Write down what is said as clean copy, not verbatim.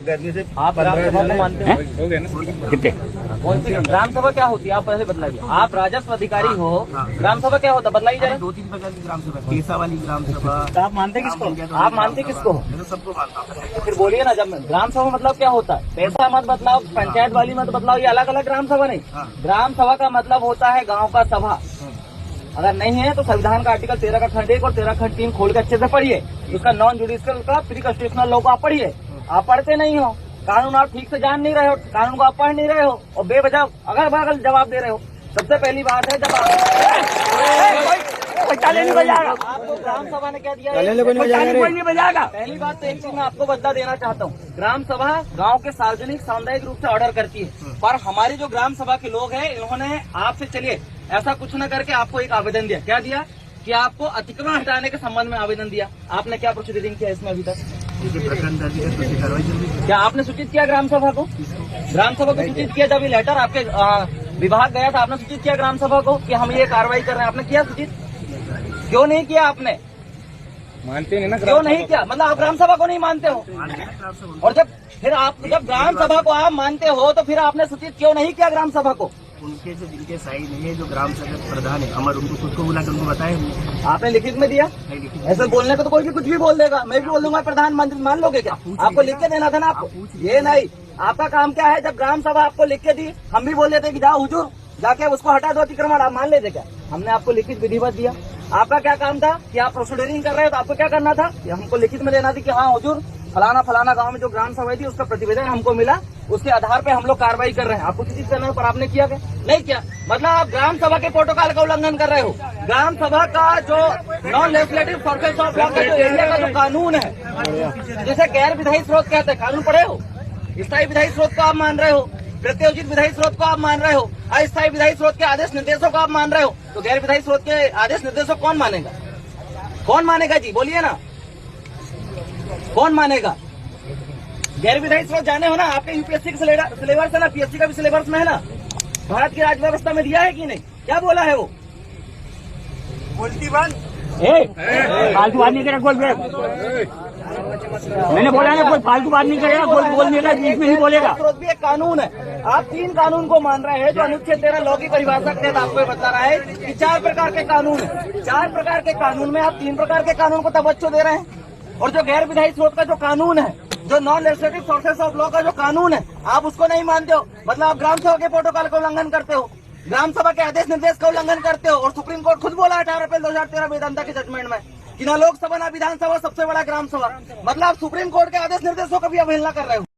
गर्मी से आप ग्राम सभा को मानते हैं? कितने कौन सी ग्राम सभा क्या होती है? आप पहले बतलाइए। आप राजस्व अधिकारी हो, ग्राम सभा क्या होता है? बतलाइए जरा। 2-3 प्रकार की ग्राम सभा, पेशा वाली ग्राम सभा। आप मानते किसको? आप मानते किसको? मैं तो सबको मानता हूँ। फिर बोलिए ना, जब ग्राम सभा मतलब क्या होता है? पैसा मत बतलाओ, पंचायत वाली मत बतलाओ, ये अलग अलग ग्राम सभा नहीं। ग्राम सभा का मतलब होता है गांव का सभा। अगर नहीं है तो संविधान का आर्टिकल 13 का खंड 1 और 13 खंड 3 खोल के अच्छे से पढ़िए। उसका नॉन जुडिशियल का प्री कॉन्स्टिट्यूशनल लॉ को आप पढ़िए। आप पढ़ते नहीं हो, कानून आप ठीक से जान नहीं रहे हो, कानून को आप पढ़ नहीं रहे हो और बेवजह अगर बगल जवाब दे रहे हो। सबसे पहली बात है, जब आपको ग्राम सभा ने क्या दिया? नहीं बजाएगा। पहली बात तो एक चीज मैं आपको बदला देना चाहता हूँ, ग्राम सभा गांव के सार्वजनिक सामुदायिक रूप से ऑर्डर करती है, पर हमारी जो ग्राम सभा के लोग हैं इन्होंने आपसे चलिए ऐसा कुछ न करके आपको एक आवेदन दिया। क्या दिया? कि आपको अतिक्रमण हटाने के संबंध में आवेदन दिया। आपने क्या प्रोसीडिंग किया इसमें अभी तक? प्रकरण दर्ज है, तो कार्रवाई चल रही है। क्या आपने सूचित किया ग्राम सभा को? ग्राम सभा को सूचित किया? जब ये लेटर आपके विभाग गया था, आपने सूचित किया ग्राम सभा को कि हम ये कार्रवाई कर रहे हैं? आपने किया सूचित? क्यों नहीं किया आपने? मानते हैं ना? क्यों नहीं किया? मतलब आप ग्राम सभा को नहीं मानते हो? और जब ग्राम सभा को आप मानते हो तो फिर आपने सूचित क्यों नहीं किया ग्राम सभा को? उनके जो जिनके साइड है, जो ग्राम सभा प्रधान है अमर, उनको खुद को बुला कर उनको बताए। आपने लिखित में दिया? ऐसे बोलने को तो कोई भी कुछ भी बोल देगा। मैं भी बोल दूंगा प्रधानमंत्री, मान लोगे क्या? आपको लिख के देना था ना आपको। ये नहीं, आपका काम क्या है? जब ग्राम सभा आपको लिख के दी, हम भी बोल देते कि जाओ हुजूर जाके उसको हटा दो अतिक्रमण, आप मान लेते क्या? हमने आपको लिखित विधिवत दिया। आपका क्या काम था कि आप प्रोसीडिंग कर रहे हो तो आपको क्या करना था? हमको लिखित में देना थी कि हाँ हुजूर फलाना फलाना गांव में जो ग्राम सभा थी उसका प्रतिवेदन हमको मिला, उसके आधार पे हम लोग कार्रवाई कर रहे हैं। आपको किसी करना है, पर आपने किया क्या? नहीं किया। मतलब आप ग्राम सभा के प्रोटोकॉल का उल्लंघन कर रहे हो। ग्राम सभा का जो non legislative sources of law का जो एरिया का जो कानून है, जिसे गैर विधायी स्रोत कहते हैं, कानून पढ़े हो? स्थायी विधायी स्रोत को आप मान रहे हो, प्रत्योजित विधायी स्रोत को आप मान रहे हो, अस्थायी विधायी स्रोत के आदेश निर्देशों को आप मान रहे हो, तो गैर विधायी स्रोत के आदेश निर्देशों कौन मानेगा? कौन मानेगा जी? बोलिए ना, कौन मानेगा? गैर विधायी स्रोत जाने हो ना, आपके यूपीएससी का सिलेबस है ना, पीएससी का भी सिलेबस में है ना, भारत की राज्य व्यवस्था में दिया है कि नहीं? क्या बोला है वो? बोलती बंद फालतू बात नहीं करेगा कोई। मैंने बोला ना कोई फालतू बात नहीं करेगा, कोई बोलने का बीच में नहीं बोलेगा। स्रोत भी एक कानून है। आप 3 कानून को मान रहे हैं जो अनुच्छेद 13 लॉ की परिभाषा के तहत आपको बता रहा है कि 4 प्रकार के कानून है। 4 प्रकार के कानून में आप 3 प्रकार के कानून को तवज्जो दे रहे हैं, और जो गैर विधायी स्रोत का जो कानून है, जो non legislative sources of law का जो कानून है, आप उसको नहीं मानते हो। मतलब आप ग्राम सभा के प्रोटोकॉल का उल्लंघन करते हो, ग्राम सभा के आदेश निर्देश का उल्लंघन करते हो। और सुप्रीम कोर्ट खुद बोला 18 अप्रैल 2013 वेदांता के जजमेंट में कि ना लोकसभा ना विधानसभा सबसे बड़ा ग्राम सभा। मतलब आप सुप्रीम कोर्ट के आदेश निर्देशों का भी अवहेलना कर रहे हो।